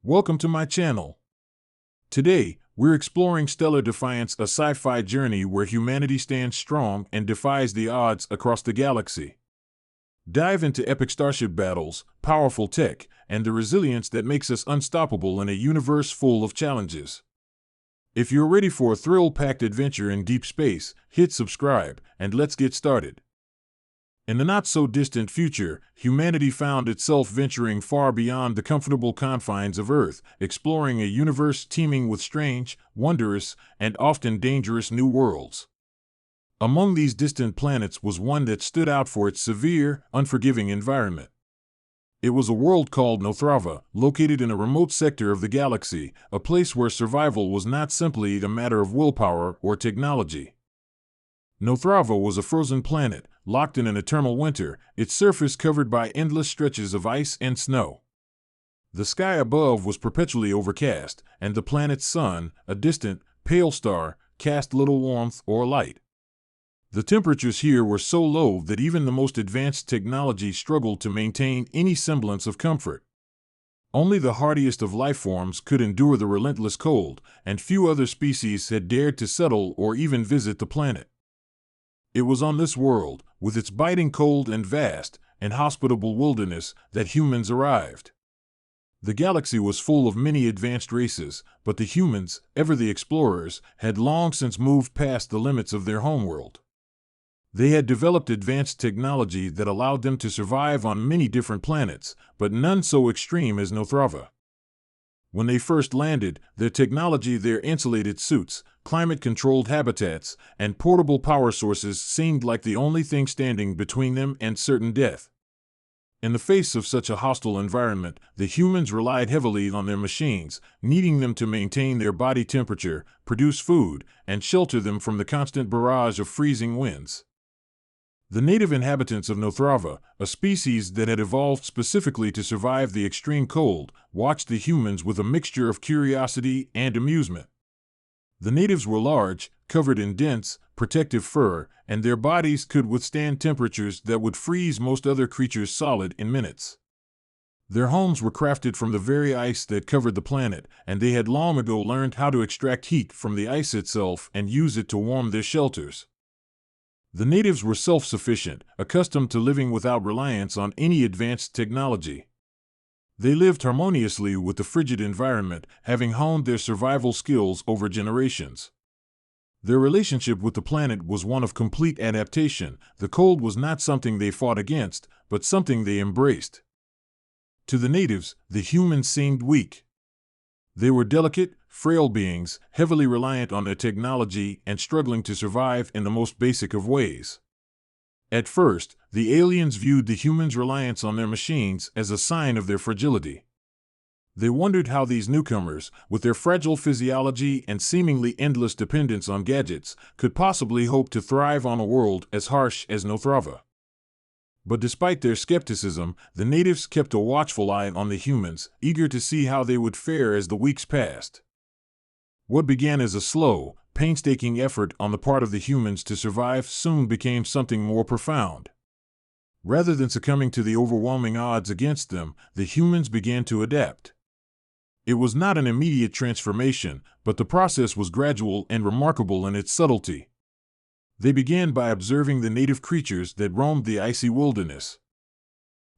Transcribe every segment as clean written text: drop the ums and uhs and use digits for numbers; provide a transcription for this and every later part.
Welcome to my channel. Today, we're exploring Stellar Defiance, a sci-fi journey where humanity stands strong and defies the odds across the galaxy. Dive into epic starship battles, powerful tech, and the resilience that makes us unstoppable in a universe full of challenges. If you're ready for a thrill-packed adventure in deep space, hit subscribe, and let's get started. In the not-so-distant future, humanity found itself venturing far beyond the comfortable confines of Earth, exploring a universe teeming with strange, wondrous, and often dangerous new worlds. Among these distant planets was one that stood out for its severe, unforgiving environment. It was a world called Nothrava, located in a remote sector of the galaxy, a place where survival was not simply a matter of willpower or technology. Nothrava was a frozen planet, locked in an eternal winter, its surface covered by endless stretches of ice and snow. The sky above was perpetually overcast, and the planet's sun, a distant, pale star, cast little warmth or light. The temperatures here were so low that even the most advanced technology struggled to maintain any semblance of comfort. Only the hardiest of life forms could endure the relentless cold, and few other species had dared to settle or even visit the planet. It was on this world, with its biting cold and vast, inhospitable wilderness, that humans arrived. The galaxy was full of many advanced races, but the humans, ever the explorers, had long since moved past the limits of their homeworld. They had developed advanced technology that allowed them to survive on many different planets, but none so extreme as Nothrava. When they first landed, their technology, their insulated suits, climate-controlled habitats, and portable power sources seemed like the only thing standing between them and certain death. In the face of such a hostile environment, the humans relied heavily on their machines, needing them to maintain their body temperature, produce food, and shelter them from the constant barrage of freezing winds. The native inhabitants of Nothrava, a species that had evolved specifically to survive the extreme cold, watched the humans with a mixture of curiosity and amusement. The natives were large, covered in dense, protective fur, and their bodies could withstand temperatures that would freeze most other creatures solid in minutes. Their homes were crafted from the very ice that covered the planet, and they had long ago learned how to extract heat from the ice itself and use it to warm their shelters. The natives were self-sufficient, accustomed to living without reliance on any advanced technology. They lived harmoniously with the frigid environment, having honed their survival skills over generations. Their relationship with the planet was one of complete adaptation. The cold was not something they fought against, but something they embraced. To the natives, the humans seemed weak. They were delicate, frail beings, heavily reliant on their technology and struggling to survive in the most basic of ways. At first, the aliens viewed the humans' reliance on their machines as a sign of their fragility. They wondered how these newcomers, with their fragile physiology and seemingly endless dependence on gadgets, could possibly hope to thrive on a world as harsh as Nothrava. But despite their skepticism, the natives kept a watchful eye on the humans, eager to see how they would fare as the weeks passed. What began as a slow, painstaking effort on the part of the humans to survive soon became something more profound. Rather than succumbing to the overwhelming odds against them, the humans began to adapt. It was not an immediate transformation, but the process was gradual and remarkable in its subtlety. They began by observing the native creatures that roamed the icy wilderness.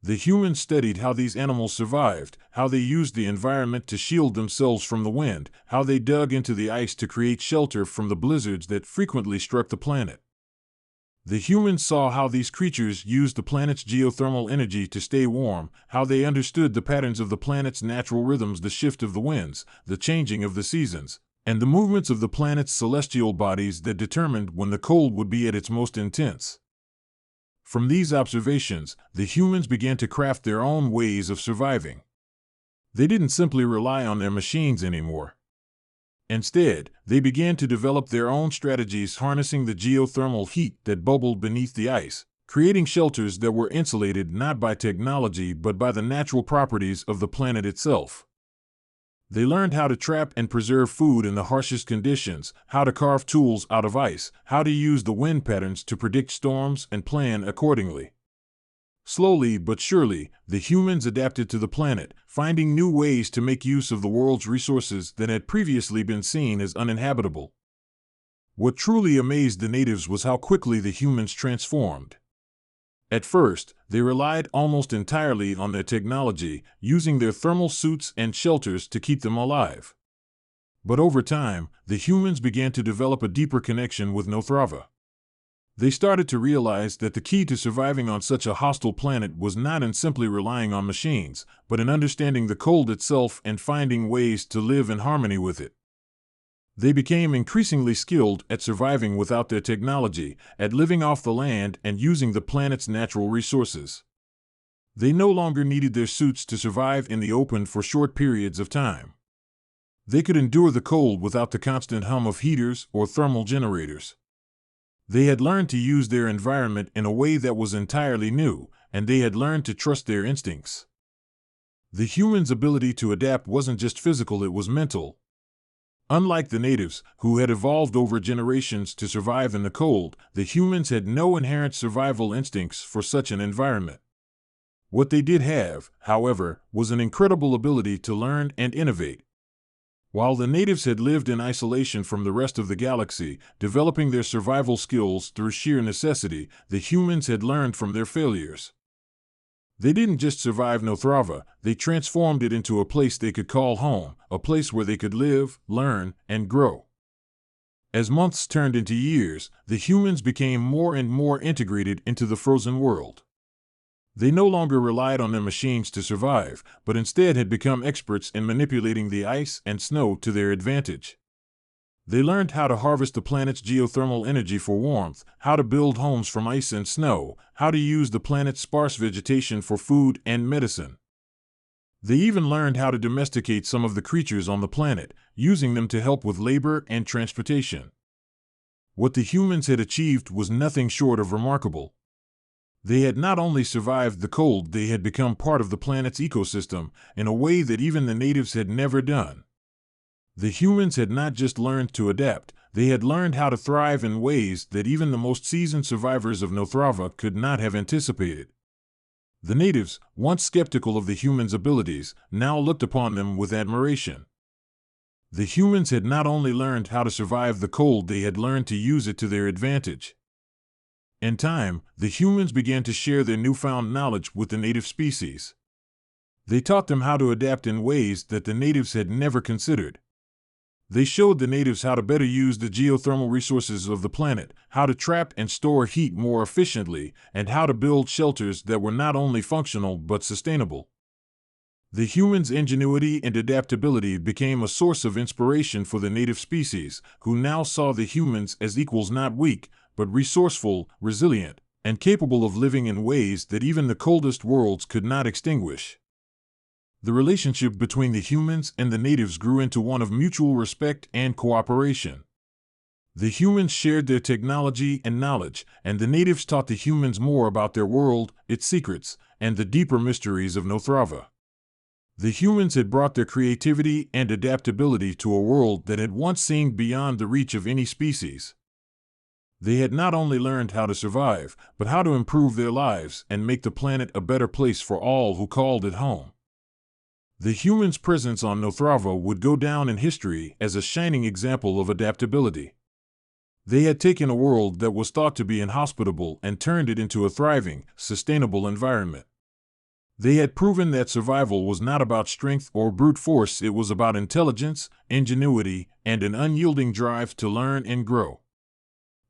The humans studied how these animals survived, how they used the environment to shield themselves from the wind, how they dug into the ice to create shelter from the blizzards that frequently struck the planet. The humans saw how these creatures used the planet's geothermal energy to stay warm, how they understood the patterns of the planet's natural rhythms, the shift of the winds, the changing of the seasons, and the movements of the planet's celestial bodies that determined when the cold would be at its most intense. From these observations, the humans began to craft their own ways of surviving. They didn't simply rely on their machines anymore. Instead, they began to develop their own strategies, harnessing the geothermal heat that bubbled beneath the ice, creating shelters that were insulated not by technology but by the natural properties of the planet itself. They learned how to trap and preserve food in the harshest conditions, how to carve tools out of ice, how to use the wind patterns to predict storms and plan accordingly. Slowly but surely, the humans adapted to the planet, finding new ways to make use of the world's resources that had previously been seen as uninhabitable. What truly amazed the natives was how quickly the humans transformed. At first, they relied almost entirely on their technology, using their thermal suits and shelters to keep them alive. But over time, the humans began to develop a deeper connection with Nothrava. They started to realize that the key to surviving on such a hostile planet was not in simply relying on machines, but in understanding the cold itself and finding ways to live in harmony with it. They became increasingly skilled at surviving without their technology, at living off the land and using the planet's natural resources. They no longer needed their suits to survive in the open for short periods of time. They could endure the cold without the constant hum of heaters or thermal generators. They had learned to use their environment in a way that was entirely new, and they had learned to trust their instincts. The humans' ability to adapt wasn't just physical, it was mental. Unlike the natives, who had evolved over generations to survive in the cold, the humans had no inherent survival instincts for such an environment. What they did have, however, was an incredible ability to learn and innovate. While the natives had lived in isolation from the rest of the galaxy, developing their survival skills through sheer necessity, the humans had learned from their failures. They didn't just survive Nothrava, they transformed it into a place they could call home, a place where they could live, learn, and grow. As months turned into years, the humans became more and more integrated into the frozen world. They no longer relied on their machines to survive, but instead had become experts in manipulating the ice and snow to their advantage. They learned how to harvest the planet's geothermal energy for warmth, how to build homes from ice and snow, how to use the planet's sparse vegetation for food and medicine. They even learned how to domesticate some of the creatures on the planet, using them to help with labor and transportation. What the humans had achieved was nothing short of remarkable. They had not only survived the cold, they had become part of the planet's ecosystem in a way that even the natives had never done. The humans had not just learned to adapt, they had learned how to thrive in ways that even the most seasoned survivors of Nothrava could not have anticipated. The natives, once skeptical of the humans' abilities, now looked upon them with admiration. The humans had not only learned how to survive the cold, they had learned to use it to their advantage. In time, the humans began to share their newfound knowledge with the native species. They taught them how to adapt in ways that the natives had never considered. They showed the natives how to better use the geothermal resources of the planet, how to trap and store heat more efficiently, and how to build shelters that were not only functional but sustainable. The humans' ingenuity and adaptability became a source of inspiration for the native species, who now saw the humans as equals, not weak, but resourceful, resilient, and capable of living in ways that even the coldest worlds could not extinguish. The relationship between the humans and the natives grew into one of mutual respect and cooperation. The humans shared their technology and knowledge, and the natives taught the humans more about their world, its secrets, and the deeper mysteries of Nothrava. The humans had brought their creativity and adaptability to a world that had once seemed beyond the reach of any species. They had not only learned how to survive, but how to improve their lives and make the planet a better place for all who called it home. The humans' presence on Nothrava would go down in history as a shining example of adaptability. They had taken a world that was thought to be inhospitable and turned it into a thriving, sustainable environment. They had proven that survival was not about strength or brute force, it was about intelligence, ingenuity, and an unyielding drive to learn and grow.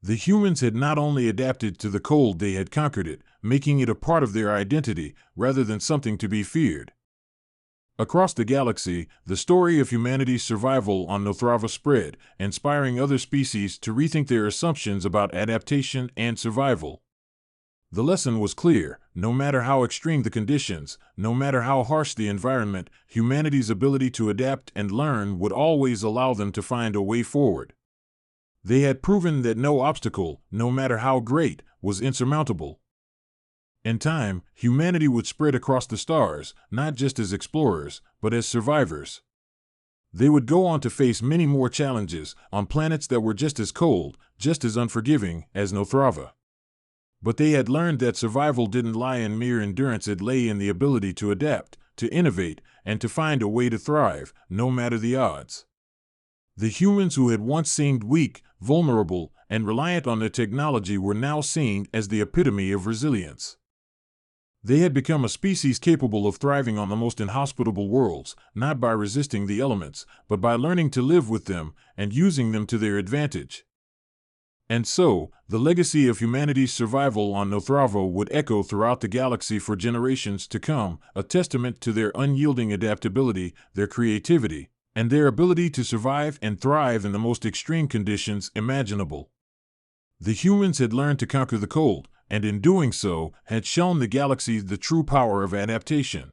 The humans had not only adapted to the cold, they had conquered it, making it a part of their identity rather than something to be feared. Across the galaxy, the story of humanity's survival on Nothrava spread, inspiring other species to rethink their assumptions about adaptation and survival. The lesson was clear: no matter how extreme the conditions, no matter how harsh the environment, humanity's ability to adapt and learn would always allow them to find a way forward. They had proven that no obstacle, no matter how great, was insurmountable. In time, humanity would spread across the stars, not just as explorers, but as survivors. They would go on to face many more challenges on planets that were just as cold, just as unforgiving as Nothrava. But they had learned that survival didn't lie in mere endurance, it lay in the ability to adapt, to innovate, and to find a way to thrive, no matter the odds. The humans who had once seemed weak, vulnerable, and reliant on their technology were now seen as the epitome of resilience. They had become a species capable of thriving on the most inhospitable worlds, not by resisting the elements, but by learning to live with them and using them to their advantage. And so, the legacy of humanity's survival on Nothravo would echo throughout the galaxy for generations to come, a testament to their unyielding adaptability, their creativity, and their ability to survive and thrive in the most extreme conditions imaginable. The humans had learned to conquer the cold, and in doing so, had shown the galaxy the true power of adaptation.